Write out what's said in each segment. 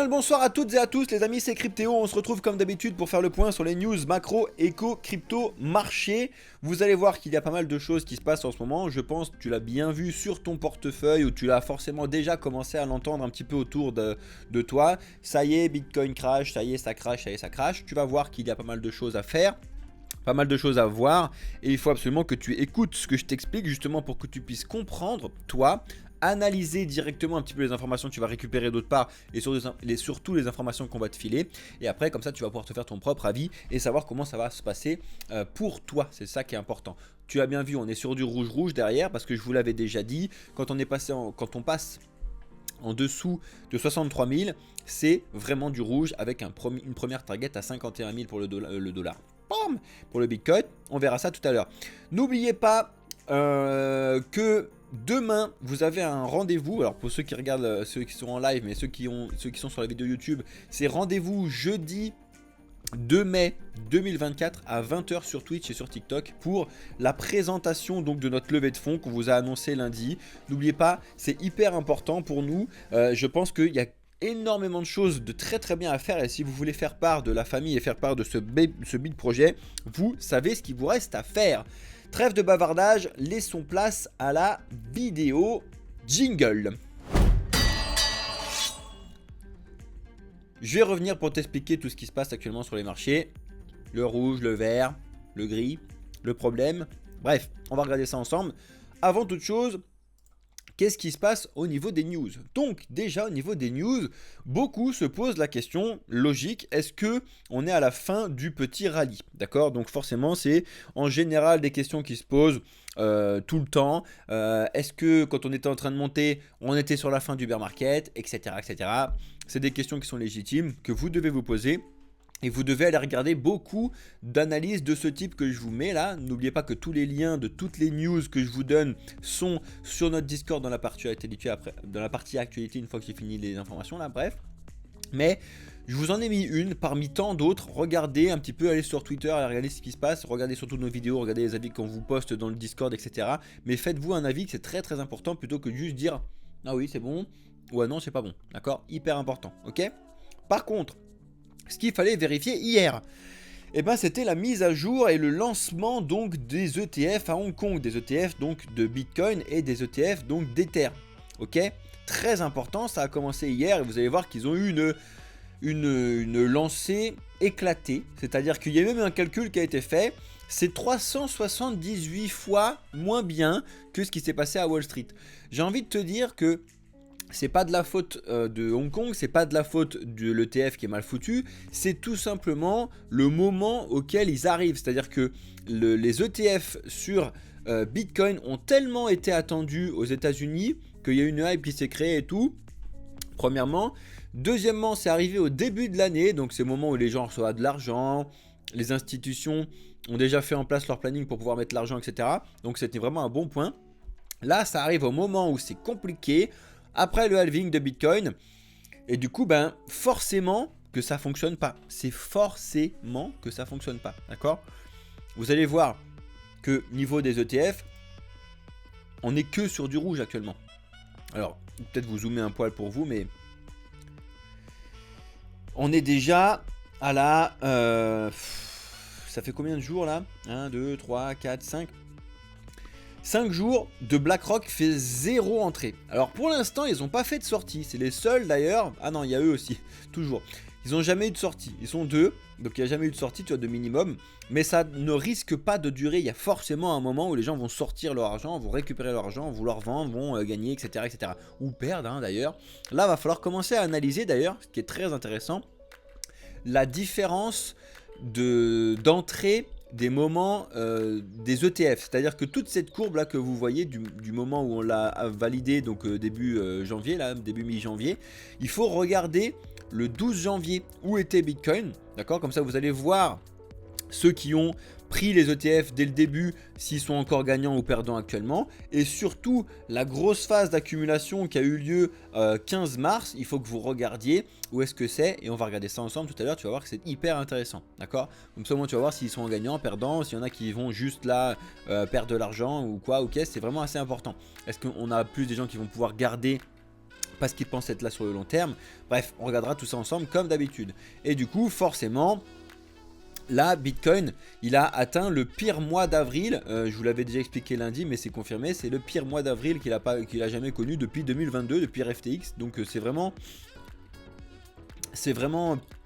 Bonsoir à toutes et à tous les amis, c'est Cryptéo, on se retrouve comme d'habitude pour faire le point sur les news macro, éco, crypto, marché. Vous allez voir qu'il y a pas mal de choses qui se passent en ce moment, je pense que tu l'as bien vu sur ton portefeuille ou tu l'as forcément déjà commencé à l'entendre un petit peu autour de toi. Ça y est, Bitcoin crash, ça y est, ça crash, ça y est, ça crash. Tu vas voir qu'il y a pas mal de choses à faire. Pas mal de choses à voir et il faut absolument que tu écoutes ce que je t'explique justement pour que tu puisses comprendre, toi, analyser directement un petit peu les informations que tu vas récupérer d'autre part et surtout les informations qu'on va te filer. Et après, comme ça, tu vas pouvoir te faire ton propre avis et savoir comment ça va se passer pour toi. C'est ça qui est important. Tu as bien vu, on est sur du rouge-rouge derrière parce que je vous l'avais déjà dit, quand on passe en dessous de 63 000, c'est vraiment du rouge avec une première target à 51 000 pour le dollar. Bam, pour le Bitcoin, on verra ça tout à l'heure. N'oubliez pas que demain, vous avez un rendez-vous. Alors pour ceux qui regardent, ceux qui sont en live, mais ceux qui sont sur la vidéo YouTube, c'est rendez-vous jeudi 2 mai 2024 à 20 h sur Twitch et sur TikTok pour la présentation donc de notre levée de fonds qu'on vous a annoncé lundi. N'oubliez pas, c'est hyper important pour nous. Je pense qu'il y a énormément de choses de très bien à faire et si vous voulez faire part de la famille et faire part de ce big projet, vous savez ce qu'il vous reste à faire. Trêve de bavardage, laissons place à la vidéo jingle. Je vais revenir pour t'expliquer tout ce qui se passe actuellement sur les marchés. Le rouge, le vert, le gris, le problème. Bref, on va regarder ça ensemble. Avant toute chose, qu'est-ce qui se passe au niveau des news? Donc déjà au niveau des news, beaucoup se posent la question logique, est-ce que on est à la fin du petit rallye? D'accord? Donc forcément c'est en général des questions qui se posent tout le temps. Est-ce que quand on était en train de monter, on était sur la fin du bear market, etc. etc. C'est des questions qui sont légitimes, que vous devez vous poser. Et vous devez aller regarder beaucoup d'analyses de ce type que je vous mets là. N'oubliez pas que tous les liens de toutes les news que je vous donne sont sur notre Discord dans la partie actualité une fois que j'ai fini les informations là, bref. Mais je vous en ai mis une parmi tant d'autres. Regardez un petit peu, allez sur Twitter, allez regarder ce qui se passe. Regardez surtout nos vidéos, regardez les avis qu'on vous poste dans le Discord, etc. Mais faites-vous un avis, c'est très important plutôt que de juste dire ah oui c'est bon ou ah non c'est pas bon. D'accord? Hyper important, ok? Par contre, ce qu'il fallait vérifier hier, eh ben, c'était la mise à jour et le lancement donc des ETF à Hong Kong, des ETF donc de Bitcoin et des ETF donc d'Ether. Ok, très important, ça a commencé hier et vous allez voir qu'ils ont eu une lancée éclatée, c'est-à-dire qu'il y a même un calcul qui a été fait, c'est 378 fois moins bien que ce qui s'est passé à Wall Street. J'ai envie de te dire que c'est pas de la faute de Hong Kong, c'est pas de la faute de l'ETF qui est mal foutu, c'est tout simplement le moment auquel ils arrivent. C'est-à-dire que les ETF sur Bitcoin ont tellement été attendus aux États-Unis qu'il y a une hype qui s'est créée et tout. Premièrement. Deuxièmement, c'est arrivé au début de l'année, donc c'est le moment où les gens reçoivent de l'argent, les institutions ont déjà fait en place leur planning pour pouvoir mettre l'argent, etc. Donc c'était vraiment un bon point. Là, ça arrive au moment où c'est compliqué. Après le halving de Bitcoin, et du coup, ben, forcément que ça fonctionne pas. C'est forcément que ça fonctionne pas, d'accord? Vous allez voir que niveau des ETF, on n'est que sur du rouge actuellement. Alors, peut-être vous zoomez un poil pour vous, mais on est déjà à la... ça fait combien de jours là? 1, 2, 3, 4, 5... 5 jours de BlackRock fait 0 entrée. Alors pour l'instant ils n'ont pas fait de sortie. C'est les seuls d'ailleurs. Ah non il y a eux aussi. Toujours. Ils n'ont jamais eu de sortie. Ils sont 2. Donc il n'y a jamais eu de sortie tu vois, de minimum. Mais ça ne risque pas de durer. Il y a forcément un moment où les gens vont sortir leur argent. Vont récupérer leur argent. Vouloir vendre. Vont gagner etc. etc. Ou perdre hein, d'ailleurs. Là va falloir commencer à analyser d'ailleurs. Ce qui est très intéressant. La différence d'entrée des moments des ETF, c'est-à-dire que toute cette courbe là que vous voyez du moment où on l'a validé, donc début janvier, là, début mi-janvier, il faut regarder le 12 janvier où était Bitcoin, d'accord? Comme ça vous allez voir ceux qui ont pris les ETF dès le début, s'ils sont encore gagnants ou perdants actuellement, et surtout la grosse phase d'accumulation qui a eu lieu 15 mars, il faut que vous regardiez où est-ce que c'est, et on va regarder ça ensemble tout à l'heure, tu vas voir que c'est hyper intéressant, d'accord? Comme ça au moins tu vas voir s'ils sont gagnants, perdants, s'il y en a qui vont juste là perdre de l'argent ou quoi, ok, c'est vraiment assez important. Est-ce qu'on a plus des gens qui vont pouvoir garder parce qu'ils pensent être là sur le long terme. Bref, on regardera tout ça ensemble comme d'habitude. Et du coup, forcément, là, Bitcoin, il a atteint le pire mois d'avril. Je vous l'avais déjà expliqué lundi, mais c'est confirmé. C'est le pire mois d'avril qu'il a jamais connu depuis 2022, depuis FTX. Donc c'est vraiment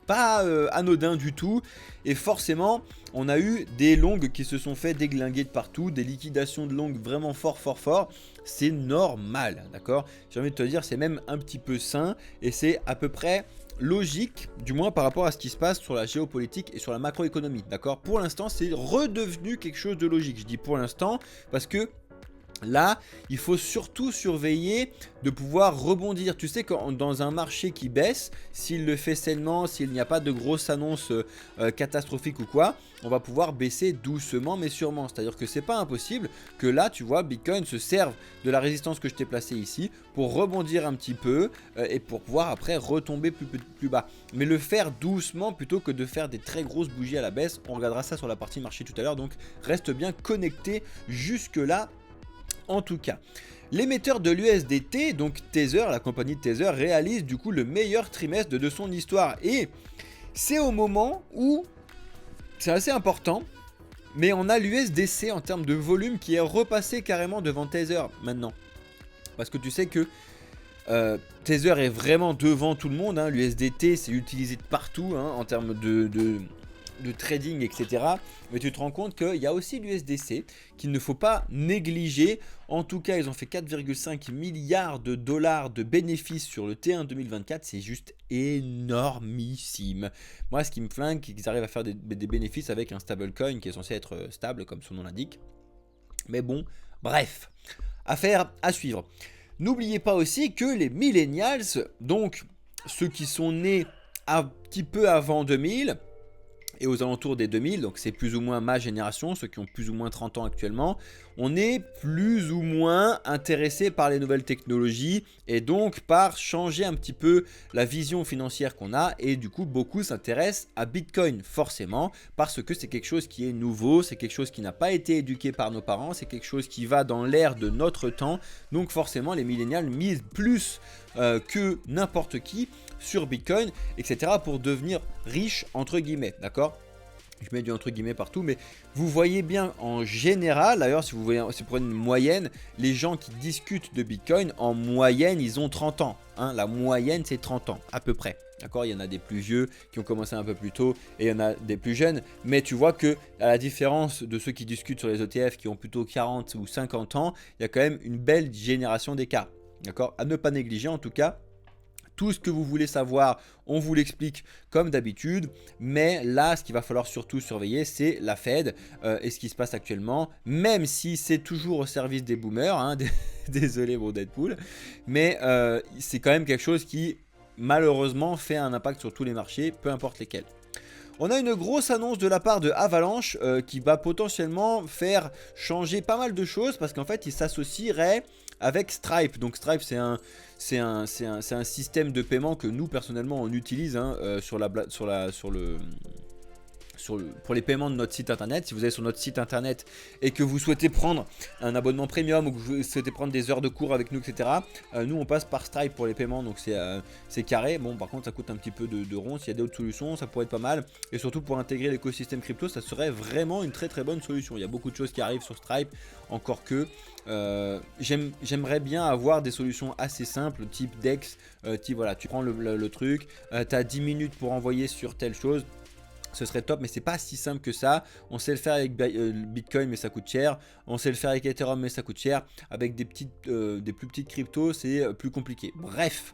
pas anodin du tout. Et forcément, on a eu des longues qui se sont fait déglinguer de partout, des liquidations de longues vraiment fort. C'est normal, d'accord? J'ai envie de te dire, c'est même un petit peu sain et c'est à peu près logique, du moins par rapport à ce qui se passe sur la géopolitique et sur la macroéconomie, d'accord? Pour l'instant, c'est redevenu quelque chose de logique. Je dis pour l'instant parce que là, il faut surtout surveiller de pouvoir rebondir. Tu sais, quand dans un marché qui baisse, s'il le fait sainement, s'il n'y a pas de grosses annonces catastrophiques ou quoi, on va pouvoir baisser doucement mais sûrement. C'est-à-dire que c'est pas impossible que là, tu vois, Bitcoin se serve de la résistance que je t'ai placée ici pour rebondir un petit peu et pour pouvoir après retomber plus bas. Mais le faire doucement plutôt que de faire des très grosses bougies à la baisse. On regardera ça sur la partie marché tout à l'heure. Donc, reste bien connecté jusque-là. En tout cas, l'émetteur de l'USDT, donc Tether, la compagnie de Tether, réalise du coup le meilleur trimestre de son histoire. Et c'est au moment où, c'est assez important, mais on a l'USDC en termes de volume qui est repassé carrément devant Tether maintenant. Parce que tu sais que Tether est vraiment devant tout le monde, hein. L'USDT c'est utilisé de partout hein, en termes de trading, etc. Mais tu te rends compte qu'il y a aussi l'USDC qu'il ne faut pas négliger. En tout cas, ils ont fait 4,5 milliards de dollars de bénéfices sur le T1 2024. C'est juste énormissime. Moi, ce qui me flingue, c'est qu'ils arrivent à faire des bénéfices avec un stablecoin qui est censé être stable, comme son nom l'indique. Mais bon, bref, affaire à suivre. N'oubliez pas aussi que les millennials, donc ceux qui sont nés un petit peu avant 2000, et aux alentours des 2000, donc c'est plus ou moins ma génération, ceux qui ont plus ou moins 30 ans actuellement, on est plus ou moins intéressé par les nouvelles technologies et donc par changer un petit peu la vision financière qu'on a, et du coup beaucoup s'intéressent à Bitcoin forcément parce que c'est quelque chose qui est nouveau, c'est quelque chose qui n'a pas été éduqué par nos parents, c'est quelque chose qui va dans l'air de notre temps, donc forcément les millénials misent plus que n'importe qui sur Bitcoin, etc. pour devenir riche entre guillemets, d'accord? Je mets du entre guillemets partout, mais vous voyez bien en général, d'ailleurs si vous prenez une moyenne, les gens qui discutent de Bitcoin, en moyenne ils ont 30 ans, hein, la moyenne c'est 30 ans à peu près. D'accord, il y en a des plus vieux qui ont commencé un peu plus tôt et il y en a des plus jeunes, mais tu vois que à la différence de ceux qui discutent sur les ETF qui ont plutôt 40 ou 50 ans, il y a quand même une belle génération d'écart. D'accord, à ne pas négliger en tout cas. Tout ce que vous voulez savoir, on vous l'explique comme d'habitude. Mais là, ce qu'il va falloir surtout surveiller, c'est la Fed et ce qui se passe actuellement. Même si c'est toujours au service des boomers. Hein, désolé mon Deadpool. Mais c'est quand même quelque chose qui, malheureusement, fait un impact sur tous les marchés, peu importe lesquels. On a une grosse annonce de la part de Avalanche qui va potentiellement faire changer pas mal de choses. Parce qu'en fait, il s'associerait avec Stripe. Donc Stripe c'est un système de paiement que nous personnellement on utilise hein, pour les paiements de notre site internet. Si vous allez sur notre site internet et que vous souhaitez prendre un abonnement premium ou que vous souhaitez prendre des heures de cours avec nous, etc. Nous on passe par Stripe pour les paiements, donc c'est carré. Bon, par contre ça coûte un petit peu de rond. S'il y a d'autres solutions, ça pourrait être pas mal. Et surtout pour intégrer l'écosystème crypto, ça serait vraiment une très bonne solution. Il y a beaucoup de choses qui arrivent sur Stripe, encore que j'aimerais bien avoir des solutions assez simples, type DEX, type voilà, tu prends le truc, tu as 10 minutes pour envoyer sur telle chose. Ce serait top, mais c'est pas si simple que ça. On sait le faire avec Bitcoin, mais ça coûte cher. On sait le faire avec Ethereum, mais ça coûte cher. Avec des plus petites cryptos, c'est plus compliqué. Bref,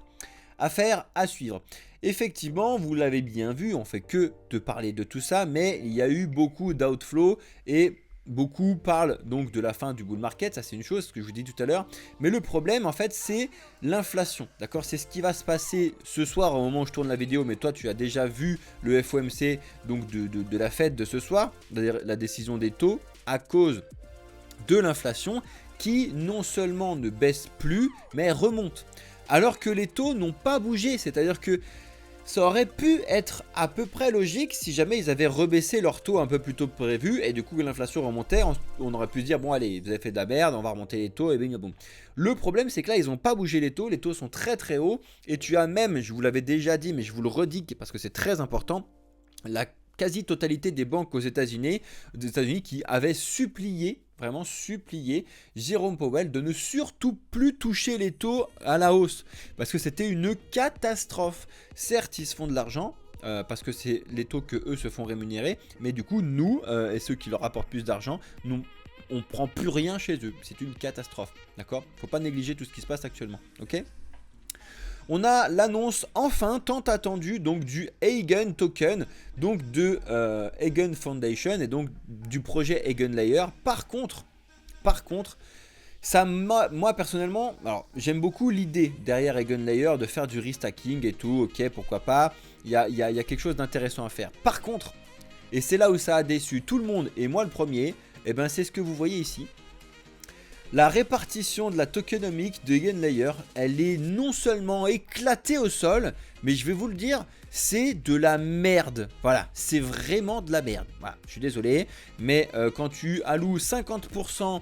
affaire à suivre. Effectivement, vous l'avez bien vu, on fait que de parler de tout ça, mais il y a eu beaucoup d'outflow et beaucoup parlent donc de la fin du bull market, ça c'est une chose, ce que je vous dis tout à l'heure. Mais le problème en fait c'est l'inflation, d'accord? C'est ce qui va se passer ce soir au moment où je tourne la vidéo, mais toi tu as déjà vu le FOMC donc de la Fed de ce soir, la décision des taux à cause de l'inflation qui non seulement ne baisse plus, mais remonte. Alors que les taux n'ont pas bougé, c'est-à-dire que ça aurait pu être à peu près logique si jamais ils avaient rebaissé leur taux un peu plus tôt que prévu et du coup l'inflation remontait, on aurait pu se dire bon allez, vous avez fait de la merde, on va remonter les taux et bing boum. Le problème c'est que là ils n'ont pas bougé les taux sont très très hauts et tu as même, je vous l'avais déjà dit mais je vous le redis parce que c'est très important, la quasi-totalité des banques aux États-Unis qui avaient supplié, vraiment supplié Jérôme Powell de ne surtout plus toucher les taux à la hausse parce que c'était une catastrophe. Certes, ils se font de l'argent parce que c'est les taux que eux se font rémunérer, mais du coup, nous et ceux qui leur apportent plus d'argent, nous on prend plus rien chez eux. C'est une catastrophe, d'accord? Faut pas négliger tout ce qui se passe actuellement, ok? On a l'annonce enfin tant attendue donc du Eigen Token, donc de Eigen Foundation et donc du projet Eigenlayer. Par contre, ça moi personnellement, alors j'aime beaucoup l'idée derrière Eigenlayer de faire du restacking et tout, ok, pourquoi pas, il y a quelque chose d'intéressant à faire. Par contre, et c'est là où ça a déçu tout le monde et moi le premier, et ben c'est ce que vous voyez ici. La répartition de la tokenomics de Eigenlayer, elle est non seulement éclatée au sol, mais je vais vous le dire, c'est de la merde. Voilà, c'est vraiment de la merde. Voilà, je suis désolé, mais quand tu alloues 50%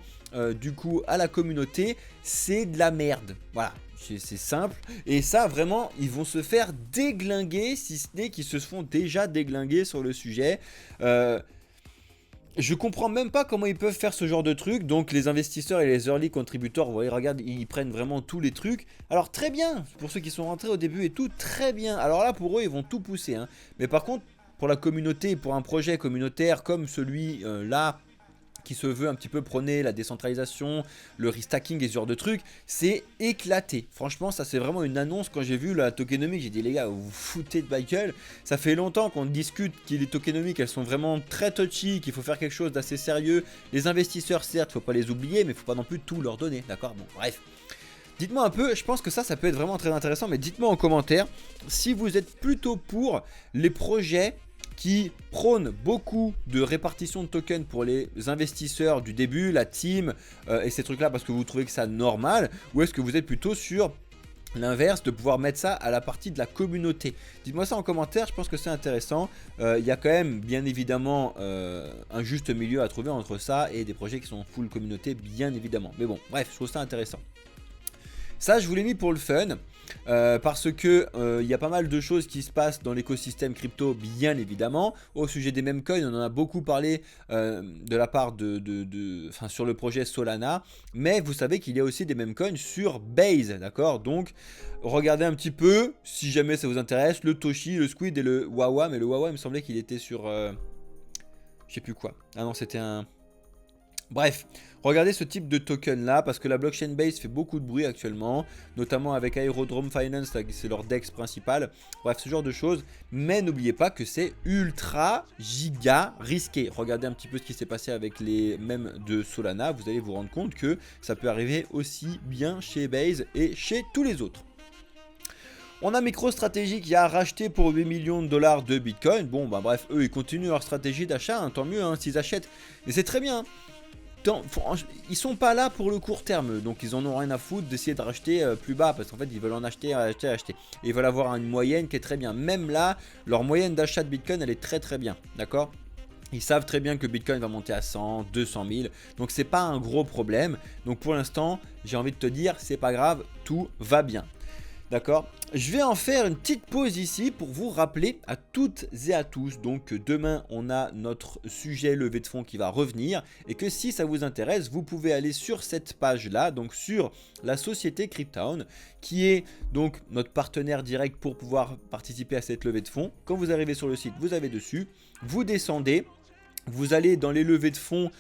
du coup à la communauté, c'est de la merde. Voilà, c'est simple. Et ça, vraiment, ils vont se faire déglinguer, si ce n'est qu'ils se font déjà déglinguer sur le sujet. Je comprends même pas comment ils peuvent faire ce genre de truc. Donc les investisseurs et les early contributors, vous voyez, regarde, ils prennent vraiment tous les trucs. Alors très bien, pour ceux qui sont rentrés au début et tout, très bien. Alors là, pour eux, ils vont tout pousser, hein. Mais par contre, pour la communauté, pour un projet communautaire comme celui-là, qui se veut un petit peu prôner la décentralisation, le restacking et ce genre de trucs, c'est éclaté. Franchement, ça c'est vraiment une annonce. Quand j'ai vu la tokenomics, j'ai dit les gars, vous vous foutez de ma gueule. Ça fait longtemps qu'on discute que les tokenomics, elles sont vraiment très touchy, qu'il faut faire quelque chose d'assez sérieux. Les investisseurs, certes, faut pas les oublier, mais faut pas non plus tout leur donner, d'accord? Bon, bref. Dites-moi un peu, je pense que ça peut être vraiment très intéressant, mais dites-moi en commentaire si vous êtes plutôt pour les projets qui prône beaucoup de répartition de tokens pour les investisseurs du début, la team et ces trucs là parce que vous trouvez que ça normal, ou est-ce que vous êtes plutôt sur l'inverse de pouvoir mettre ça à la partie de la communauté? Dites-moi ça en commentaire, je pense que c'est intéressant. Il y a quand même bien évidemment un juste milieu à trouver entre ça et des projets qui sont full communauté, bien évidemment. Mais bon, bref, je trouve ça intéressant. Ça, je vous l'ai mis pour le fun. Parce que il y a pas mal de choses qui se passent dans l'écosystème crypto, bien évidemment. Au sujet des meme coins, on en a beaucoup parlé de la part sur le projet Solana, mais vous savez qu'il y a aussi des meme coins sur Base, d'accord? Donc regardez un petit peu si jamais ça vous intéresse, le Toshi, le Squid et le Wawa. Mais le Wawa, il me semblait qu'il était sur je sais plus quoi. Ah non, c'était un... Bref, regardez ce type de token là parce que la blockchain base fait beaucoup de bruit actuellement, notamment avec Aerodrome Finance, c'est leur DEX principal. Bref, ce genre de choses, mais n'oubliez pas que c'est ultra giga risqué. Regardez un petit peu ce qui s'est passé avec les mèmes de Solana, vous allez vous rendre compte que ça peut arriver aussi bien chez Base et chez tous les autres. On a MicroStrategy qui a racheté pour 8 millions de dollars de Bitcoin. Bon, bah bref, eux ils continuent leur stratégie d'achat, hein, tant mieux hein, s'ils achètent, et c'est très bien. Ils sont pas là pour le court terme, donc ils en ont rien à foutre d'essayer de racheter plus bas parce qu'en fait ils veulent en acheter. Et ils veulent avoir une moyenne qui est très bien. Même là, leur moyenne d'achat de Bitcoin elle est très très bien, d'accord? Ils savent très bien que Bitcoin va monter à 100, 200 000, donc c'est pas un gros problème. Donc pour l'instant, j'ai envie de te dire, c'est pas grave, tout va bien. D'accord? Je vais en faire une petite pause ici pour vous rappeler à toutes et à tous donc demain on a notre sujet levée de fonds qui va revenir et que si ça vous intéresse vous pouvez aller sur cette page là, donc sur la société Cryptown qui est donc notre partenaire direct pour pouvoir participer à cette levée de fonds. Quand vous arrivez sur le site, vous avez dessus, vous descendez. Vous allez dans les levées de fonds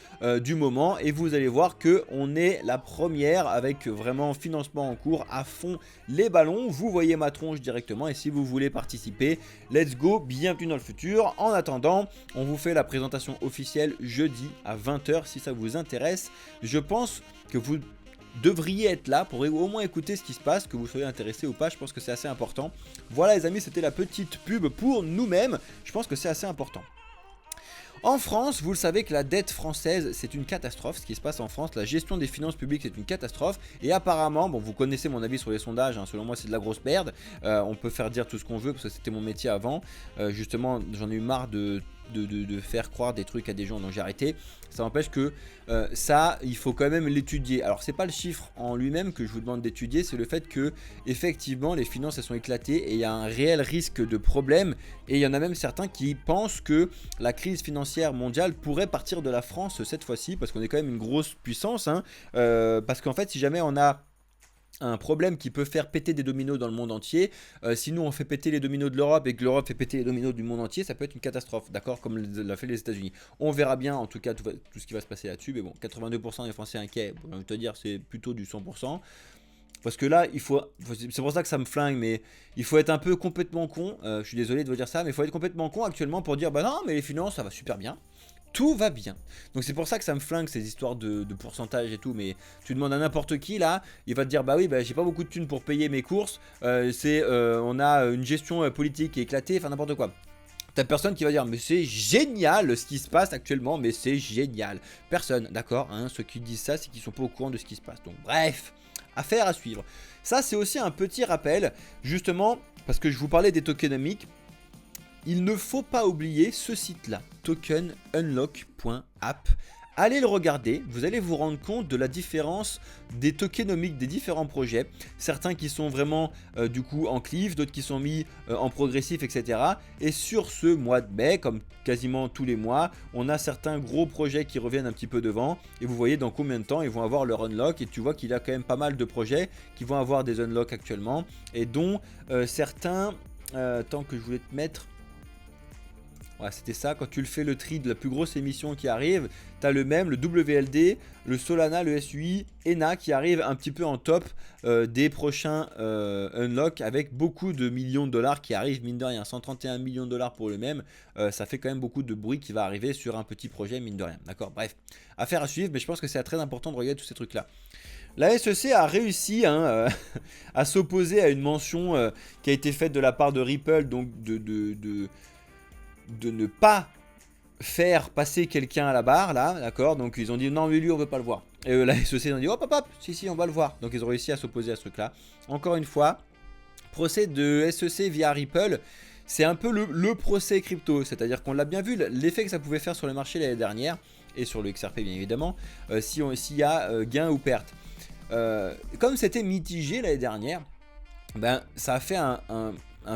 du moment et vous allez voir que on est la première avec vraiment financement en cours à fond les ballons. Vous voyez ma tronche directement et si vous voulez participer, let's go, bienvenue dans le futur. En attendant, on vous fait la présentation officielle jeudi à 20 h si ça vous intéresse. Je pense que vous devriez être là pour au moins écouter ce qui se passe, que vous soyez intéressé ou pas, je pense que c'est assez important. Voilà les amis, c'était la petite pub pour nous-mêmes, je pense que c'est assez important. En France, vous le savez que la dette française, c'est une catastrophe. Ce qui se passe en France, la gestion des finances publiques, c'est une catastrophe. Et apparemment, bon, vous connaissez mon avis sur les sondages, hein, selon moi, c'est de la grosse merde. On peut faire dire tout ce qu'on veut, parce que c'était mon métier avant. Justement, j'en ai eu marre de faire croire des trucs à des gens, donc j'ai arrêté. Ça n'empêche que ça, il faut quand même l'étudier. Alors c'est pas le chiffre en lui-même que je vous demande d'étudier, c'est le fait que effectivement les finances elles sont éclatées et il y a un réel risque de problème. Et il y en a même certains qui pensent que la crise financière mondiale pourrait partir de la France cette fois-ci, parce qu'on est quand même une grosse puissance, hein, parce qu'en fait si jamais on a un problème qui peut faire péter des dominos dans le monde entier. Si nous on fait péter les dominos de l'Europe et que l'Europe fait péter les dominos du monde entier, ça peut être une catastrophe, d'accord, comme l'a fait les États-Unis. On verra bien en tout cas tout ce qui va se passer là-dessus, mais bon, 82% des Français inquiets, bon, j'ai envie de te dire, c'est plutôt du 100%. Parce que là, c'est pour ça que ça me flingue, mais il faut être un peu complètement con. Je suis désolé de vous dire ça, mais il faut être complètement con actuellement pour dire bah non, mais les finances ça va super bien. Tout va bien. Donc c'est pour ça que ça me flingue ces histoires de pourcentage et tout. Mais tu demandes à n'importe qui là, il va te dire bah oui, bah, j'ai pas beaucoup de thunes pour payer mes courses. On a une gestion politique qui est éclatée, enfin n'importe quoi. T'as personne qui va dire mais c'est génial ce qui se passe actuellement, mais c'est génial. Personne, d'accord, hein, ceux qui disent ça, c'est qu'ils sont pas au courant de ce qui se passe. Donc bref, affaire à suivre. Ça c'est aussi un petit rappel, justement, parce que je vous parlais des tokenomics. Il ne faut pas oublier ce site-là, tokenunlock.app. Allez le regarder, vous allez vous rendre compte de la différence des tokenomics des différents projets. Certains qui sont vraiment du coup en cleave, d'autres qui sont mis en progressif, etc. Et sur ce mois de mai, comme quasiment tous les mois, on a certains gros projets qui reviennent un petit peu devant. Et vous voyez dans combien de temps ils vont avoir leur unlock. Et tu vois qu'il y a quand même pas mal de projets qui vont avoir des unlocks actuellement. Et dont certains, tant que je voulais te mettre... Ouais, c'était ça, quand tu le fais le tri de la plus grosse émission qui arrive, tu as le même, le WLD, le Solana, le SUI, ENA qui arrive un petit peu en top des prochains unlocks avec beaucoup de millions de dollars qui arrivent, mine de rien, 131 millions de dollars pour le même, ça fait quand même beaucoup de bruit qui va arriver sur un petit projet, mine de rien, d'accord, bref, affaire à suivre, mais je pense que c'est très important de regarder tous ces trucs là. La SEC a réussi à s'opposer à une mention qui a été faite de la part de Ripple, donc de ne pas faire passer quelqu'un à la barre là, d'accord, donc ils ont dit non mais lui on veut pas le voir, et la SEC ils ont dit hop hop hop, si on va le voir, donc ils ont réussi à s'opposer à ce truc là. Encore une fois, procès de SEC via Ripple, c'est un peu le procès crypto, c'est à dire qu'on l'a bien vu, l'effet que ça pouvait faire sur le marché l'année dernière, et sur le XRP bien évidemment, s'il y a gain ou perte. Comme c'était mitigé l'année dernière, ben ça a fait un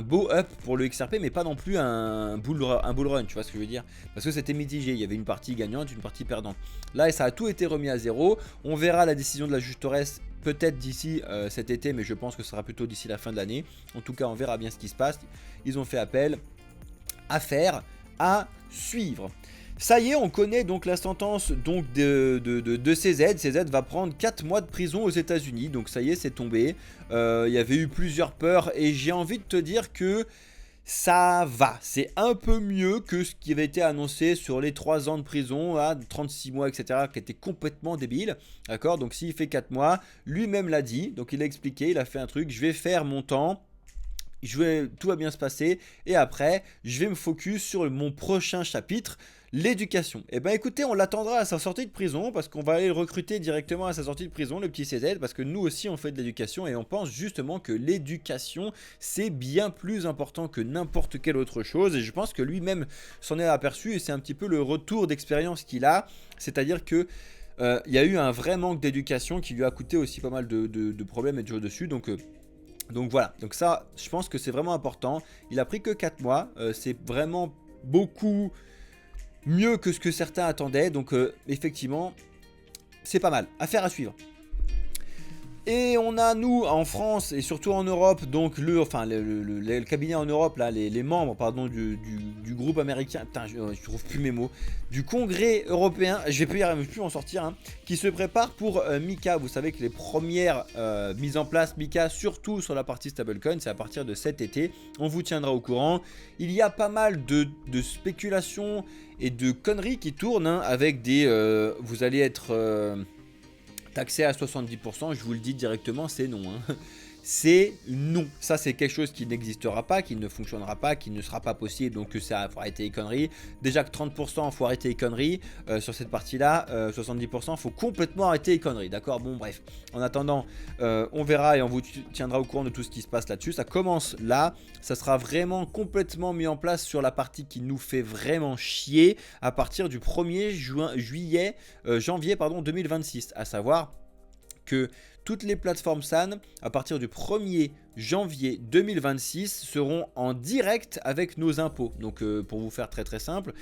beau up pour le XRP, mais pas non plus un bull run, tu vois ce que je veux dire, parce que c'était mitigé, il y avait une partie gagnante, une partie perdante. Là ça a tout été remis à zéro. On verra la décision de la justeresse peut-être d'ici cet été, mais je pense que ce sera plutôt d'ici la fin de l'année. En tout cas on verra bien ce qui se passe. Ils ont fait appel, affaire à suivre. Ça y est, on connaît donc la sentence donc de CZ. CZ va prendre 4 mois de prison aux États-Unis. Donc ça y est, c'est tombé. Il y avait eu plusieurs peurs et j'ai envie de te dire que ça va. C'est un peu mieux que ce qui avait été annoncé sur les 3 ans de prison, à 36 mois, etc. qui était complètement débile. D'accord, donc s'il fait 4 mois, lui-même l'a dit. Donc il a expliqué, il a fait un truc. Je vais faire mon temps. Tout va bien se passer. Et après, je vais me focus sur mon prochain chapitre. L'éducation. Et ben écoutez, on l'attendra à sa sortie de prison parce qu'on va aller le recruter directement à sa sortie de prison, le petit CZ, parce que nous aussi on fait de l'éducation et on pense justement que l'éducation c'est bien plus important que n'importe quelle autre chose. Et je pense que lui-même s'en est aperçu et c'est un petit peu le retour d'expérience qu'il a, c'est-à-dire que il y a eu un vrai manque d'éducation qui lui a coûté aussi pas mal de problèmes et de choses dessus. Donc voilà, donc ça je pense que c'est vraiment important. Il a pris que 4 mois, c'est vraiment beaucoup mieux que ce que certains attendaient, donc effectivement c'est pas mal, affaire à suivre. Et on a nous en France et surtout en Europe donc le cabinet en Europe là, les membres pardon du groupe américain, putain je trouve plus mes mots, du Congrès européen, je vais plus en sortir, hein, qui se prépare pour MiCA. Vous savez que les premières mises en place MiCA, surtout sur la partie stablecoin, c'est à partir de cet été. On vous tiendra au courant. Il y a pas mal de spéculations et de conneries qui tournent, hein, avec des vous allez être taxé à 70%, je vous le dis directement, c'est non, hein. c'est non. Ça, c'est quelque chose qui n'existera pas, qui ne fonctionnera pas, qui ne sera pas possible. Donc, ça, faut arrêter les conneries. Déjà que 30%, faut arrêter les conneries. Sur cette partie-là, 70%, faut complètement arrêter les conneries. D'accord? Bon, bref. En attendant, on verra et on vous tiendra au courant de tout ce qui se passe là-dessus. Ça commence là. Ça sera vraiment complètement mis en place sur la partie qui nous fait vraiment chier à partir du 1er janvier 2026. À savoir que toutes les plateformes SAN, à partir du 1er janvier 2026, seront en direct avec nos impôts. Donc pour vous faire très simple,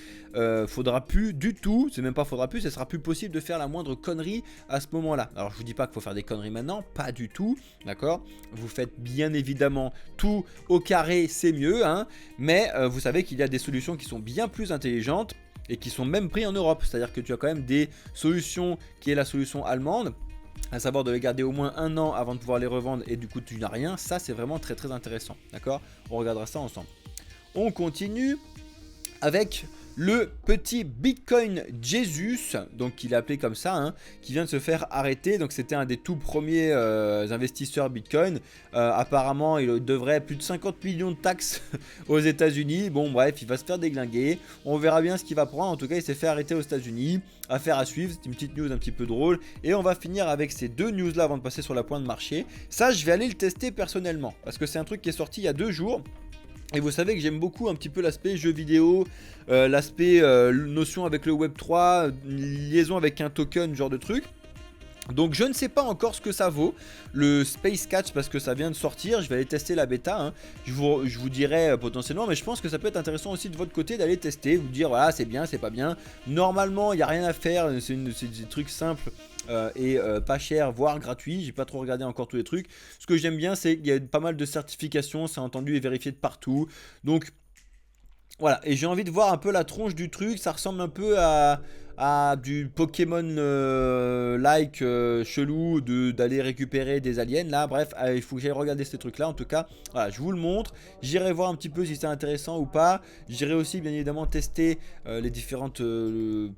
faudra plus du tout, c'est même pas faudra plus, ce sera plus possible de faire la moindre connerie à ce moment-là. Alors je vous dis pas qu'il faut faire des conneries maintenant, pas du tout, d'accord? Vous faites bien évidemment tout au carré, c'est mieux, hein, mais vous savez qu'il y a des solutions qui sont bien plus intelligentes et qui sont même prises en Europe. C'est-à-dire que tu as quand même des solutions qui est la solution allemande, à savoir de les garder au moins 1 an avant de pouvoir les revendre et du coup tu n'as rien. Ça c'est vraiment très intéressant, d'accord? On regardera ça ensemble. On continue avec le petit Bitcoin Jesus, donc il est appelé comme ça, hein, qui vient de se faire arrêter. Donc c'était un des tout premiers investisseurs Bitcoin. Apparemment il devrait plus de 50 millions de taxes aux États-Unis. Bon bref, il va se faire déglinguer. On verra bien ce qu'il va prendre. En tout cas, il s'est fait arrêter aux États-Unis. Affaire à suivre. C'est une petite news un petit peu drôle. Et on va finir avec ces deux news là avant de passer sur la pointe de marché. Ça, je vais aller le tester personnellement parce que c'est un truc qui est sorti il y a 2 jours. Et vous savez que j'aime beaucoup un petit peu l'aspect jeu vidéo, l'aspect notion avec le Web3, liaison avec un token, genre de truc. Donc je ne sais pas encore ce que ça vaut, le Space Catch, parce que ça vient de sortir. Je vais aller tester la bêta, hein. Je vous dirai potentiellement, mais je pense que ça peut être intéressant aussi de votre côté d'aller tester, vous dire voilà c'est bien, c'est pas bien. Normalement il n'y a rien à faire, c'est des trucs simples et pas cher, voire gratuit. J'ai pas trop regardé encore tous les trucs. Ce que j'aime bien, c'est qu'il y a pas mal de certifications, c'est entendu et vérifié de partout. Donc voilà, et j'ai envie de voir un peu la tronche du truc. Ça ressemble un peu à du Pokémon like chelou d'aller récupérer des aliens là. Bref, il faut que j'aille regarder ces trucs là. En tout cas, voilà, je vous le montre. J'irai voir un petit peu si c'est intéressant ou pas. J'irai aussi bien évidemment tester les différentes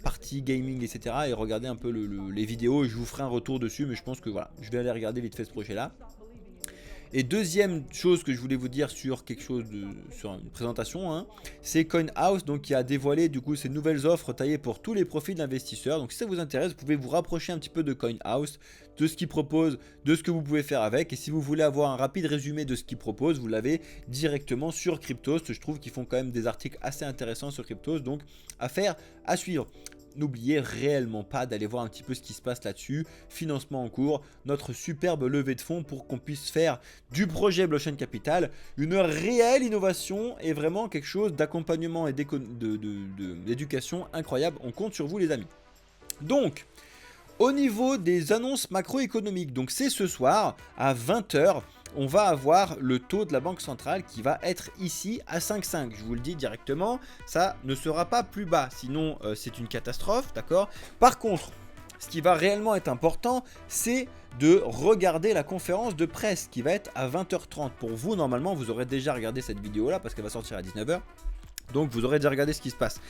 parties gaming, etc. et regarder un peu les vidéos. Je vous ferai un retour dessus, mais je pense que voilà, je vais aller regarder vite fait ce projet là. Et deuxième chose que je voulais vous dire sur quelque chose sur une présentation, hein, c'est CoinHouse, donc qui a dévoilé du coup ces nouvelles offres taillées pour tous les profils d'investisseurs. Donc si ça vous intéresse, vous pouvez vous rapprocher un petit peu de CoinHouse, de ce qu'il propose, de ce que vous pouvez faire avec. Et si vous voulez avoir un rapide résumé de ce qu'il propose, vous l'avez directement sur Cryptost. Je trouve qu'ils font quand même des articles assez intéressants sur Cryptost, donc affaire à suivre. N'oubliez réellement pas d'aller voir un petit peu ce qui se passe là-dessus. Financement en cours, notre superbe levée de fonds pour qu'on puisse faire du projet Blockchain Capital une réelle innovation et vraiment quelque chose d'accompagnement et d'éducation incroyable. On compte sur vous les amis. Donc, au niveau des annonces macroéconomiques, donc c'est ce soir à 20 h. On va avoir le taux de la Banque centrale qui va être ici à 5,5. Je vous le dis directement, ça ne sera pas plus bas. Sinon, c'est une catastrophe, d'accord? Par contre, ce qui va réellement être important, c'est de regarder la conférence de presse qui va être à 20h30. Pour vous, normalement, vous aurez déjà regardé cette vidéo-là parce qu'elle va sortir à 19h. Donc, vous aurez déjà regardé ce qui se passe.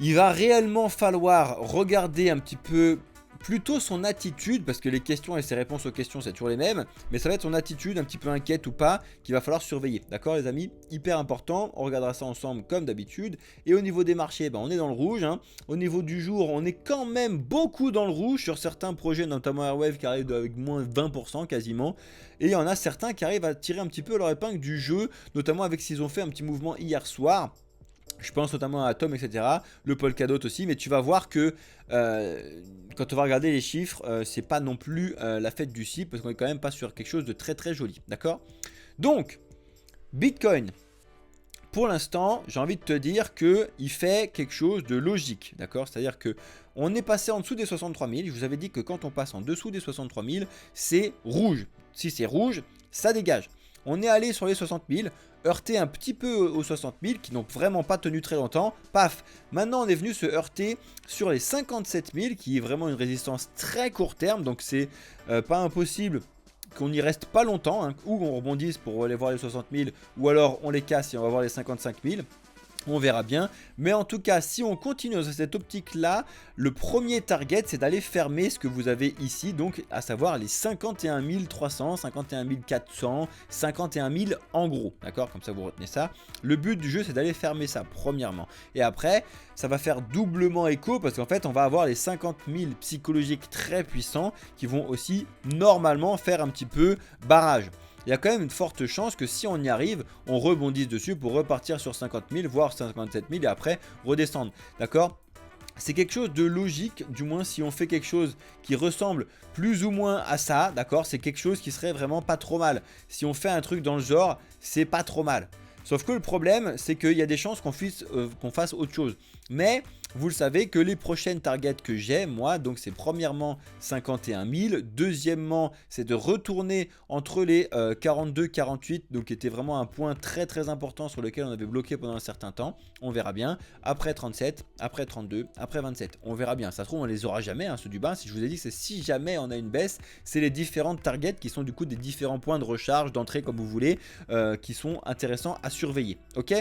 Il va réellement falloir regarder un petit peu plutôt son attitude, parce que les questions et ses réponses aux questions c'est toujours les mêmes, mais ça va être son attitude un petit peu inquiète ou pas qu'il va falloir surveiller, d'accord les amis? Hyper important, on regardera ça ensemble comme d'habitude. Et au niveau des marchés, on est dans le rouge, hein. Au niveau du jour, on est quand même beaucoup dans le rouge sur certains projets, notamment Airwave qui arrive avec moins 20% quasiment, et il y en a certains qui arrivent à tirer un petit peu leur épingle du jeu, notamment avec s'ils ont fait un petit mouvement hier soir. Je pense notamment à Atom, etc. Le Polkadot aussi, mais tu vas voir que quand on va regarder les chiffres, c'est pas non plus la fête du slip, parce qu'on est quand même pas sur quelque chose de très joli, d'accord? Donc, Bitcoin, pour l'instant, j'ai envie de te dire qu'il fait quelque chose de logique, d'accord? C'est-à-dire que on est passé en dessous des 63 000. Je vous avais dit que quand on passe en dessous des 63 000, c'est rouge. Si c'est rouge, ça dégage. On est allé sur les 60 000, heurté un petit peu aux 60 000 qui n'ont vraiment pas tenu très longtemps. Paf, maintenant on est venu se heurter sur les 57 000 qui est vraiment une résistance très court terme. Donc c'est pas impossible qu'on n'y reste pas longtemps, hein, ou on rebondisse pour aller voir les 60 000, ou alors on les casse et on va voir les 55 000. On verra bien, mais en tout cas si on continue dans cette optique là, le premier target c'est d'aller fermer ce que vous avez ici, donc à savoir les 51 300, 51 400, 51 000 en gros, d'accord, comme ça vous retenez ça. Le but du jeu c'est d'aller fermer ça premièrement, et après ça va faire doublement écho parce qu'en fait on va avoir les 50 000 psychologiques très puissants qui vont aussi normalement faire un petit peu barrage. Il y a quand même une forte chance que si on y arrive, on rebondisse dessus pour repartir sur 50 000, voire 57 000 et après redescendre. D'accord ? C'est quelque chose de logique, du moins si on fait quelque chose qui ressemble plus ou moins à ça, d'accord ? C'est quelque chose qui serait vraiment pas trop mal. Si on fait un truc dans le genre, c'est pas trop mal. Sauf que le problème, c'est qu'il y a des chances qu'on fasse autre chose. Mais vous le savez que les prochaines targets que j'ai, moi, donc c'est premièrement 51 000. Deuxièmement, c'est de retourner entre les 42-48, donc qui était vraiment un point très très important sur lequel on avait bloqué pendant un certain temps. On verra bien. Après 37, après 32, après 27. On verra bien. Ça se trouve, on les aura jamais, hein, ceux du bas. Si je vous ai dit que c'est si jamais on a une baisse, c'est les différentes targets qui sont du coup des différents points de recharge, d'entrée comme vous voulez, qui sont intéressants à surveiller. Ok ?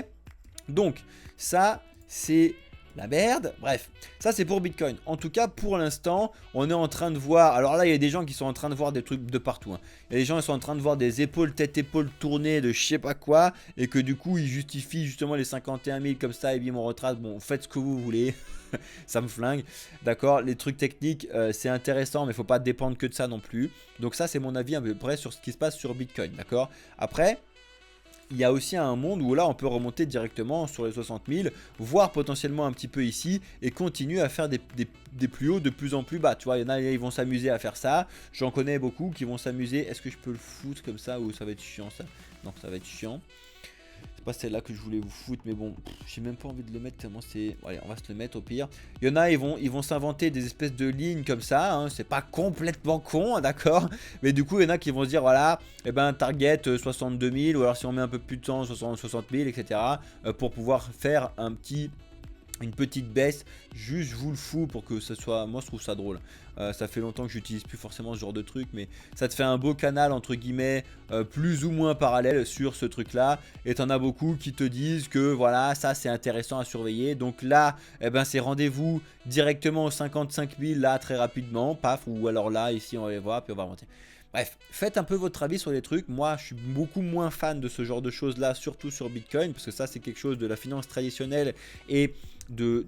Donc, ça, c'est la merde. Bref, ça c'est pour Bitcoin. En tout cas, pour l'instant, on est en train de voir. Alors là, il y a des gens qui sont en train de voir des trucs de partout, hein. Il y a des gens qui sont en train de voir des épaules, tête-épaules tournées de je sais pas quoi. Et que du coup, ils justifient justement les 51 000 comme ça. Et bien, on retrace. Bon, faites ce que vous voulez. Ça me flingue. D'accord, les trucs techniques, c'est intéressant, mais il ne faut pas dépendre que de ça non plus. Donc, ça, c'est mon avis à peu près sur ce qui se passe sur Bitcoin. D'accord, après. Il y a aussi un monde où là on peut remonter directement sur les 60 000, voire potentiellement un petit peu ici et continuer à faire des plus hauts de plus en plus bas. Tu vois, il y en a, ils vont s'amuser à faire ça. J'en connais beaucoup qui vont s'amuser. Est-ce que je peux le foutre comme ça ou ça va être chiant ça? Non, ça va être chiant. C'est pas celle-là que je voulais vous foutre, mais bon, j'ai même pas envie de le mettre tellement c'est... Allez, on va se le mettre au pire. Il y en a, ils vont s'inventer des espèces de lignes comme ça, hein. C'est pas complètement con, hein, d'accord. Mais du coup, il y en a qui vont se dire, voilà, eh ben, target 62 000, ou alors si on met un peu plus de temps, 60 000, etc. Pour pouvoir faire une petite baisse. Juste je vous le fous pour que ce soit, moi je trouve ça drôle. Ça fait longtemps que j'utilise plus forcément ce genre de truc, mais ça te fait un beau canal entre guillemets plus ou moins parallèle sur ce truc là, et t'en as beaucoup qui te disent que voilà, ça c'est intéressant à surveiller. Donc là, eh ben, c'est rendez-vous directement aux 55 000 là très rapidement, paf, ou alors là ici on va les voir puis on va remonter. Bref, faites un peu votre avis sur les trucs. Moi, je suis beaucoup moins fan de ce genre de choses-là, surtout sur Bitcoin, parce que ça, c'est quelque chose de la finance traditionnelle et de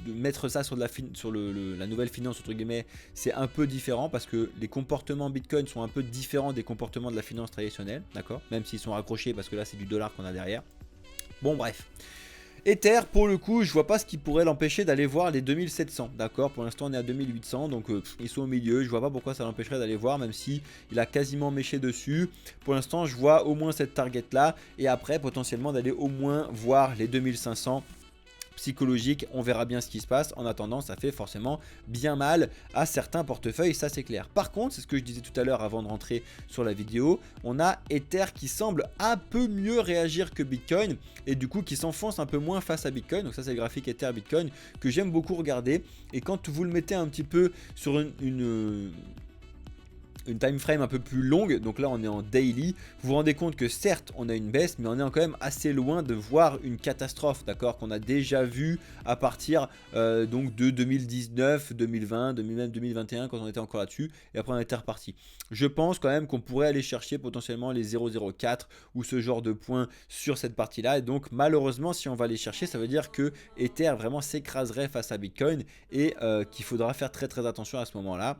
mettre ça sur, la nouvelle finance, entre guillemets, c'est un peu différent parce que les comportements Bitcoin sont un peu différents des comportements de la finance traditionnelle, d'accord ? Même s'ils sont raccrochés parce que là, c'est du dollar qu'on a derrière. Bon, bref. Ether, pour le coup, je vois pas ce qui pourrait l'empêcher d'aller voir les 2700, d'accord. Pour l'instant, on est à 2800, donc ils sont au milieu. Je vois pas pourquoi ça l'empêcherait d'aller voir, même si il a quasiment méché dessus. Pour l'instant, je vois au moins cette target là, et après, potentiellement, d'aller au moins voir les 2500 psychologique. On verra bien ce qui se passe. En attendant, ça fait forcément bien mal à certains portefeuilles, ça c'est clair. Par contre, c'est ce que je disais tout à l'heure avant de rentrer sur la vidéo, on a Ether qui semble un peu mieux réagir que Bitcoin et du coup qui s'enfonce un peu moins face à Bitcoin. Donc ça c'est le graphique Ether Bitcoin que j'aime beaucoup regarder, et quand vous le mettez un petit peu sur une time frame un peu plus longue, donc là on est en daily, vous vous rendez compte que certes on a une baisse, mais on est quand même assez loin de voir une catastrophe, d'accord, qu'on a déjà vu à partir donc de 2019, 2020, même 2021 quand on était encore là-dessus, et après on était reparti. Je pense quand même qu'on pourrait aller chercher potentiellement les 0,04 ou ce genre de points sur cette partie-là, et donc malheureusement si on va les chercher, ça veut dire que Ether vraiment s'écraserait face à Bitcoin, et qu'il faudra faire très très attention à ce moment-là.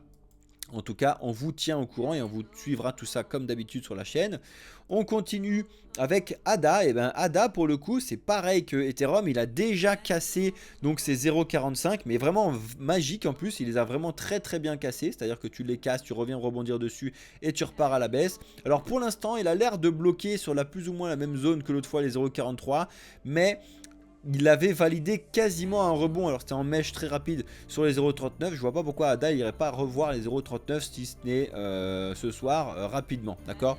En tout cas, on vous tient au courant et on vous suivra tout ça comme d'habitude sur la chaîne. On continue avec ADA. Et bien ADA, pour le coup, c'est pareil que Ethereum. Il a déjà cassé donc ses 0,45, mais vraiment magique en plus. Il les a vraiment très très bien cassés. C'est-à-dire que tu les casses, tu reviens rebondir dessus et tu repars à la baisse. Alors pour l'instant, il a l'air de bloquer sur la plus ou moins la même zone que l'autre fois, les 0,43. Mais il avait validé quasiment un rebond, alors c'était en mèche très rapide sur les 0,39. Je vois pas pourquoi Ada irait pas revoir les 0,39 si ce n'est ce soir rapidement, d'accord.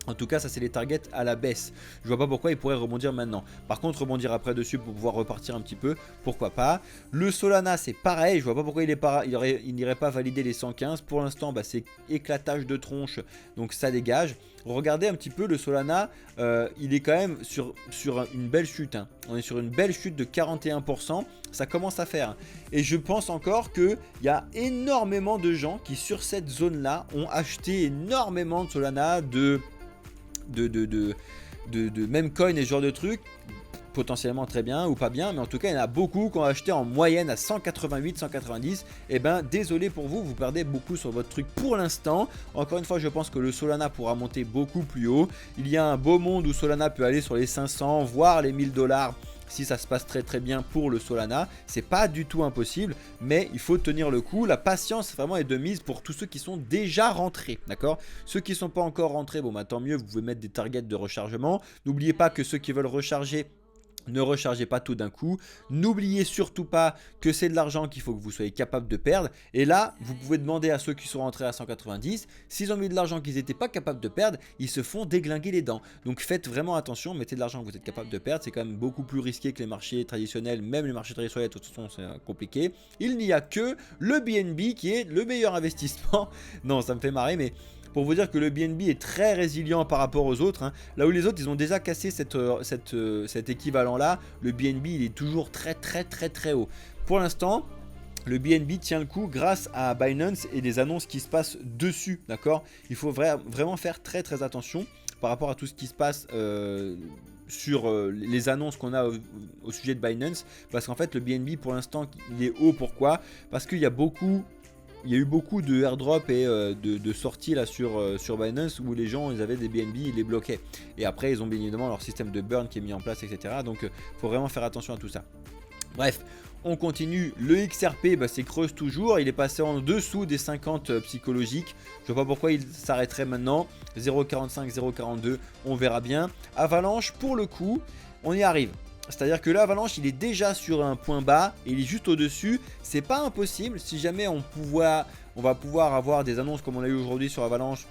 En tout cas, ça c'est les targets à la baisse. Je vois pas pourquoi il pourrait rebondir maintenant. Par contre, rebondir après dessus pour pouvoir repartir un petit peu, pourquoi pas. Le Solana, c'est pareil. Je vois pas pourquoi il n'irait pas valider les 115. Pour l'instant, bah, c'est éclatage de tronche, donc ça dégage. Regardez un petit peu le Solana, il est quand même sur une belle chute. Hein. On est sur une belle chute de 41%. Ça commence à faire. Et je pense encore qu'il y a énormément de gens qui, sur cette zone-là, ont acheté énormément de Solana, de même coin et ce genre de trucs, potentiellement très bien ou pas bien, mais en tout cas il y en a beaucoup qui ont acheté en moyenne à 188, 190. Et ben désolé pour vous, vous perdez beaucoup sur votre truc pour l'instant. Encore une fois, je pense que le Solana pourra monter beaucoup plus haut. Il y a un beau monde où Solana peut aller sur les 500 voire les 1000 $. Si ça se passe très très bien pour le Solana, c'est pas du tout impossible, mais il faut tenir le coup. La patience vraiment est de mise pour tous ceux qui sont déjà rentrés, d'accord. Ceux qui sont pas encore rentrés, bon bah tant mieux, vous pouvez mettre des targets de rechargement. N'oubliez pas que ceux qui veulent recharger, ne rechargez pas tout d'un coup. N'oubliez surtout pas que c'est de l'argent qu'il faut que vous soyez capable de perdre. Et là, vous pouvez demander à ceux qui sont rentrés à 190, s'ils ont mis de l'argent qu'ils n'étaient pas capables de perdre, ils se font déglinguer les dents. Donc faites vraiment attention, mettez de l'argent que vous êtes capable de perdre. C'est quand même beaucoup plus risqué que les marchés traditionnels. Même les marchés traditionnels, de toute façon, c'est compliqué. Il n'y a que le BNB qui est le meilleur investissement. Non, ça me fait marrer, mais... pour vous dire que le BNB est très résilient par rapport aux autres. Hein. Là où les autres, ils ont déjà cassé cet équivalent-là, le BNB, il est toujours très haut. Pour l'instant, le BNB tient le coup grâce à Binance et les annonces qui se passent dessus. D'accord. Il faut vraiment faire très attention par rapport à tout ce qui se passe sur les annonces qu'on a au sujet de Binance. Parce qu'en fait, le BNB, pour l'instant, il est haut. Pourquoi? Parce qu'il y a eu beaucoup de airdrop et de sorties là sur Binance où les gens ils avaient des BNB, ils les bloquaient. Et après ils ont bien évidemment leur système de burn qui est mis en place, etc. Donc il faut vraiment faire attention à tout ça. Bref, on continue. Le XRP bah, c'est creuse toujours. Il est passé en dessous des 50 psychologiques. Je ne vois pas pourquoi il s'arrêterait maintenant. 0,45, 0,42, on verra bien. Avalanche, pour le coup, on y arrive. C'est-à-dire que l'Avalanche, il est déjà sur un point bas et il est juste au-dessus. C'est pas impossible. Si jamais on va pouvoir avoir des annonces comme on a eu aujourd'hui sur Avalanche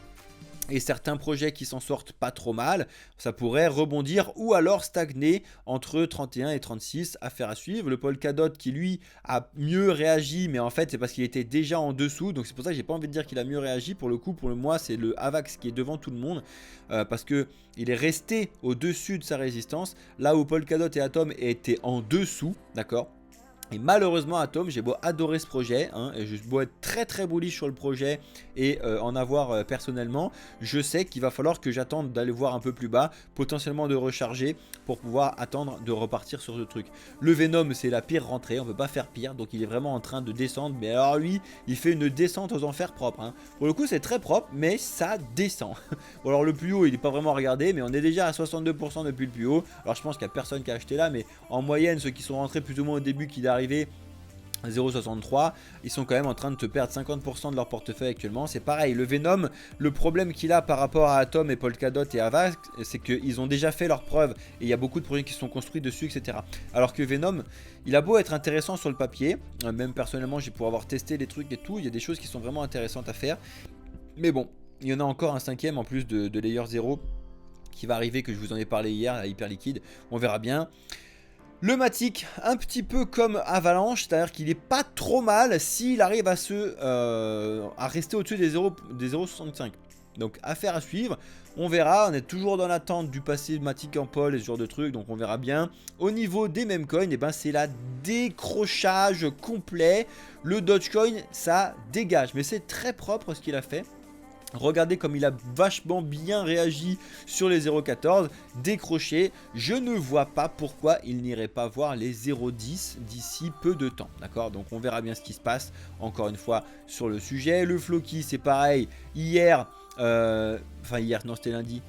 et certains projets qui s'en sortent pas trop mal, ça pourrait rebondir ou alors stagner entre 31 et 36. Affaire à suivre. Le Polkadot qui lui a mieux réagi, mais en fait c'est parce qu'il était déjà en dessous, donc c'est pour ça que j'ai pas envie de dire qu'il a mieux réagi. Pour le coup, pour moi c'est le AVAX qui est devant tout le monde parce que il est resté au dessus de sa résistance, là où Polkadot et Atom étaient en dessous, d'accord. Et malheureusement Atom, j'ai beau adorer ce projet, hein, et j'ai beau être très bullish sur le projet et en avoir personnellement, je sais qu'il va falloir que j'attende d'aller voir un peu plus bas, potentiellement de recharger pour pouvoir attendre de repartir sur ce truc. Le Venom c'est la pire rentrée, on peut pas faire pire, donc il est vraiment en train de descendre, mais alors lui il fait une descente aux enfers propre. Hein. Pour le coup c'est très propre, mais ça descend. Bon alors le plus haut il n'est pas vraiment regardé, mais on est déjà à 62% depuis le plus haut. Alors je pense qu'il n'y a personne qui a acheté là, mais en moyenne ceux qui sont rentrés plus ou moins au début qu'il arrivé 0,63, ils sont quand même en train de te perdre 50% de leur portefeuille actuellement. C'est pareil, le Venom, le problème qu'il a par rapport à Atom et Polkadot et Avax, c'est qu'ils ont déjà fait leurs preuves et il y a beaucoup de projets qui sont construits dessus, etc. Alors que Venom, il a beau être intéressant sur le papier, même personnellement j'ai pu avoir testé les trucs et tout, il y a des choses qui sont vraiment intéressantes à faire, mais bon, il y en a encore un cinquième en plus de Layer 0 qui va arriver, que je vous en ai parlé hier, à Hyper Liquide, on verra bien. Le Matic, un petit peu comme Avalanche, c'est-à-dire qu'il est pas trop mal s'il arrive à rester au-dessus des 0,65. Donc affaire à suivre, on verra, on est toujours dans l'attente du passé de Matic en pole et ce genre de trucs, donc on verra bien. Au niveau des mêmes coins, et ben c'est la décrochage complet. Le Dogecoin, ça dégage, mais c'est très propre ce qu'il a fait. Regardez comme il a vachement bien réagi sur les 0,14, décroché. Je ne vois pas pourquoi il n'irait pas voir les 0,10 d'ici peu de temps. D'accord, donc on verra bien ce qui se passe encore une fois sur le sujet. Le Floki, c'est pareil. Hier, non, c'était lundi.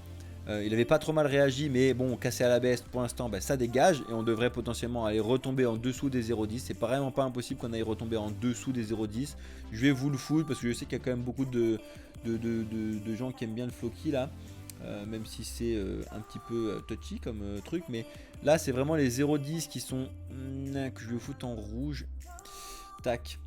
Il n'avait pas trop mal réagi, mais bon, cassé à la baisse pour l'instant, bah, ça dégage et on devrait potentiellement aller retomber en dessous des 0,10. C'est vraiment pas impossible qu'on aille retomber en dessous des 0,10. Je vais vous le foutre parce que je sais qu'il y a quand même beaucoup de gens qui aiment bien le Floki là, même si c'est un petit peu touchy comme truc, mais là c'est vraiment les 0,10 qui sont que je vais foutre en rouge. Tac.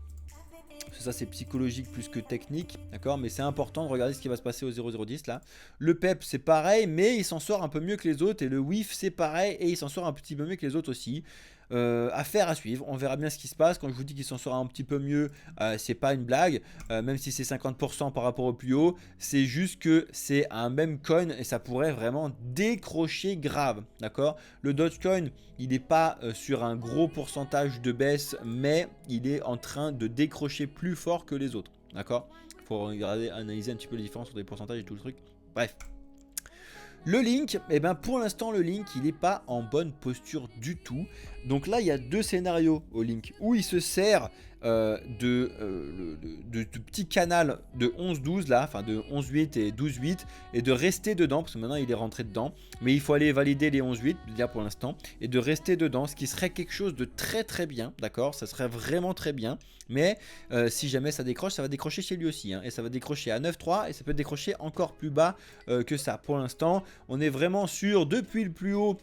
Ça c'est psychologique plus que technique, d'accord, mais c'est important de regarder ce qui va se passer au 0,010 là. Le PEP c'est pareil, mais il s'en sort un peu mieux que les autres, et le WIF c'est pareil, et il s'en sort un petit peu mieux que les autres aussi. Affaire à suivre, on verra bien ce qui se passe. Quand je vous dis qu'il s'en sort un petit peu mieux, c'est pas une blague, même si c'est 50% par rapport au plus haut, c'est juste que c'est un même coin et ça pourrait vraiment décrocher grave, d'accord. Le Dogecoin, il n'est pas sur un gros pourcentage de baisse, mais il est en train de décrocher plus fort que les autres, d'accord. Il faut regarder, analyser un petit peu les différences entre les pourcentages et tout le truc. Bref. Le Link, eh ben pour l'instant le Link il n'est pas en bonne posture du tout. Donc là il y a deux scénarios au Link où il se sert de petit canal de 11-12 là, enfin de 11-8 et 12-8, et de rester dedans, parce que maintenant il est rentré dedans, mais il faut aller valider les 11-8 là pour l'instant, et de rester dedans, ce qui serait quelque chose de très très bien, d'accord, ça serait vraiment très bien, mais si jamais ça décroche, ça va décrocher chez lui aussi, hein, et ça va décrocher à 9,3 et ça peut décrocher encore plus bas que ça. Pour l'instant, on est vraiment sûr depuis le plus haut.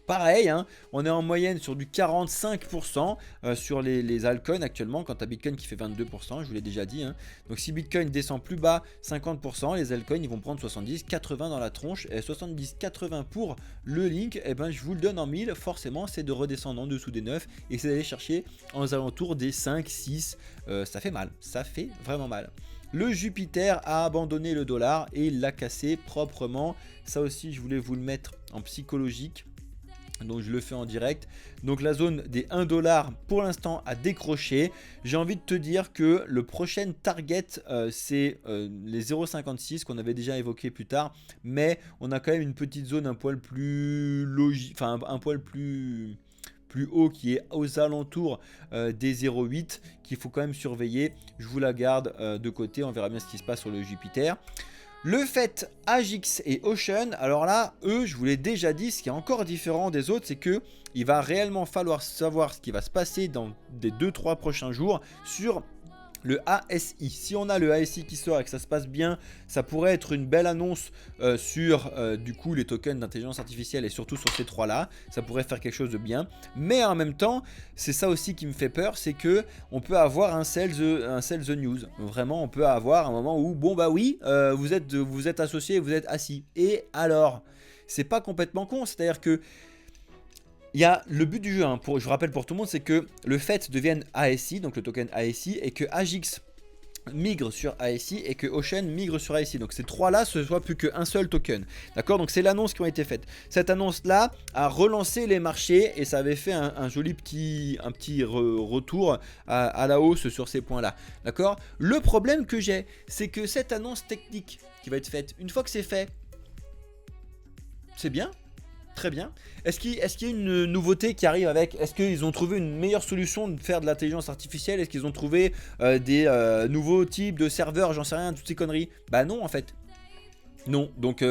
Pareil, hein, on est en moyenne sur du 45% sur les altcoins actuellement, quand tu as Bitcoin qui fait 22%, je vous l'ai déjà dit. Hein. Donc si Bitcoin descend plus bas 50%, les altcoins ils vont prendre 70, 80 dans la tronche, et 70, 80 pour le Link, et ben je vous le donne en 1000, forcément c'est de redescendre en dessous des 9, et c'est d'aller chercher aux alentours des 5, 6, ça fait mal, ça fait vraiment mal. Le Jupiter a abandonné le dollar et il l'a cassé proprement, ça aussi je voulais vous le mettre en psychologique. Donc je le fais en direct. Donc la zone des 1 dollar pour l'instant a décroché. J'ai envie de te dire que le prochain target c'est les 0,56 qu'on avait déjà évoqué plus tard. Mais on a quand même une petite zone un poil plus logique, enfin un poil plus haut qui est aux alentours des 0,8 qu'il faut quand même surveiller. Je vous la garde de côté, on verra bien ce qui se passe sur le Jupiter. Le fait Agix et Ocean, alors là, eux, je vous l'ai déjà dit, ce qui est encore différent des autres, c'est que il va réellement falloir savoir ce qui va se passer dans les 2-3 prochains jours sur le ASI. Si on a le ASI qui sort et que ça se passe bien, ça pourrait être une belle annonce sur du coup les tokens d'intelligence artificielle, et surtout sur ces trois là, ça pourrait faire quelque chose de bien. Mais en même temps, c'est ça aussi qui me fait peur, c'est que on peut avoir un sell the news. Vraiment, on peut avoir un moment où bon bah oui, vous êtes associé, vous êtes assis. Et alors, c'est pas complètement con, c'est-à-dire que il y a le but du jeu, hein, je vous rappelle pour tout le monde, c'est que le fait devienne ASI, donc le token ASI, et que Agix migre sur ASI et que Ocean migre sur ASI. Donc ces trois là, ce soit plus qu'un seul token. D'accord, donc c'est l'annonce qui a été faite. Cette annonce là a relancé les marchés et ça avait fait un joli petit retour à la hausse sur ces points là. D'accord, le problème que j'ai, c'est que cette annonce technique qui va être faite, une fois que c'est fait, c'est bien. Très bien. Est-ce qu'il y a une nouveauté qui arrive avec? Est-ce qu'ils ont trouvé une meilleure solution de faire de l'intelligence artificielle? Est-ce qu'ils ont trouvé des nouveaux types de serveurs? J'en sais rien, toutes ces conneries. Bah non en fait. Non. Donc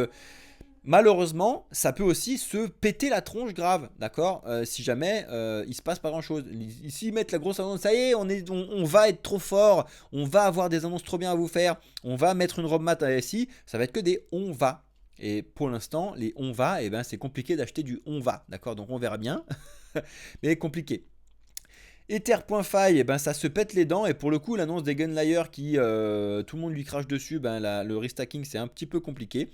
malheureusement, ça peut aussi se péter la tronche grave, d'accord, si jamais il se passe pas grand chose. S'ils mettent la grosse annonce, ça y est, on va être trop fort, on va avoir des annonces trop bien à vous faire, on va mettre une roadmap à SI, ça va être que des on va. Et pour l'instant, les on va, eh ben, c'est compliqué d'acheter du on va, d'accord, donc on verra bien, mais compliqué. Ether.fi, eh ben, ça se pète les dents, et pour le coup, l'annonce des Gunlayers qui, tout le monde lui crache dessus, ben, le restacking c'est un petit peu compliqué.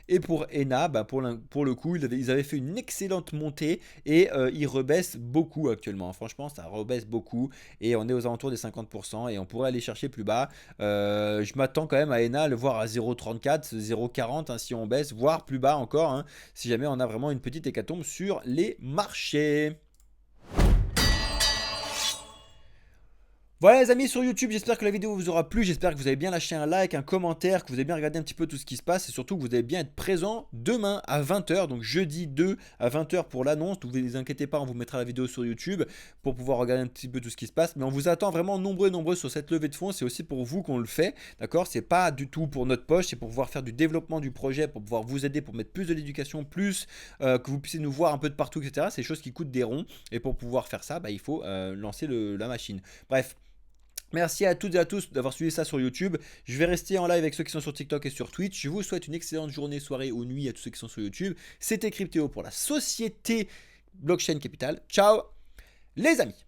Et pour ENA, bah pour le coup, ils avaient fait une excellente montée et ils rebaissent beaucoup actuellement. Franchement, ça rebaisse beaucoup et on est aux alentours des 50% et on pourrait aller chercher plus bas. Je m'attends quand même à ENA le voir à 0,34, 0,40 hein, si on baisse, voire plus bas encore, hein, si jamais on a vraiment une petite hécatombe sur les marchés. Voilà les amis sur YouTube, j'espère que la vidéo vous aura plu, j'espère que vous avez bien lâché un like, un commentaire, que vous avez bien regardé un petit peu tout ce qui se passe et surtout que vous allez bien être présent demain à 20 h, donc jeudi 2 à 20 h pour l'annonce. Ne vous inquiétez pas, on vous mettra la vidéo sur YouTube pour pouvoir regarder un petit peu tout ce qui se passe, mais on vous attend vraiment nombreux sur cette levée de fonds, c'est aussi pour vous qu'on le fait, d'accord, c'est pas du tout pour notre poche, c'est pour pouvoir faire du développement du projet, pour pouvoir vous aider, pour mettre plus de l'éducation, plus que vous puissiez nous voir un peu de partout, etc. C'est des choses qui coûtent des ronds et pour pouvoir faire ça, bah, il faut lancer la machine. Bref. Merci à toutes et à tous d'avoir suivi ça sur YouTube. Je vais rester en live avec ceux qui sont sur TikTok et sur Twitch. Je vous souhaite une excellente journée, soirée ou nuit à tous ceux qui sont sur YouTube. C'était Cryptéo pour la société Blockchain Capital. Ciao les amis.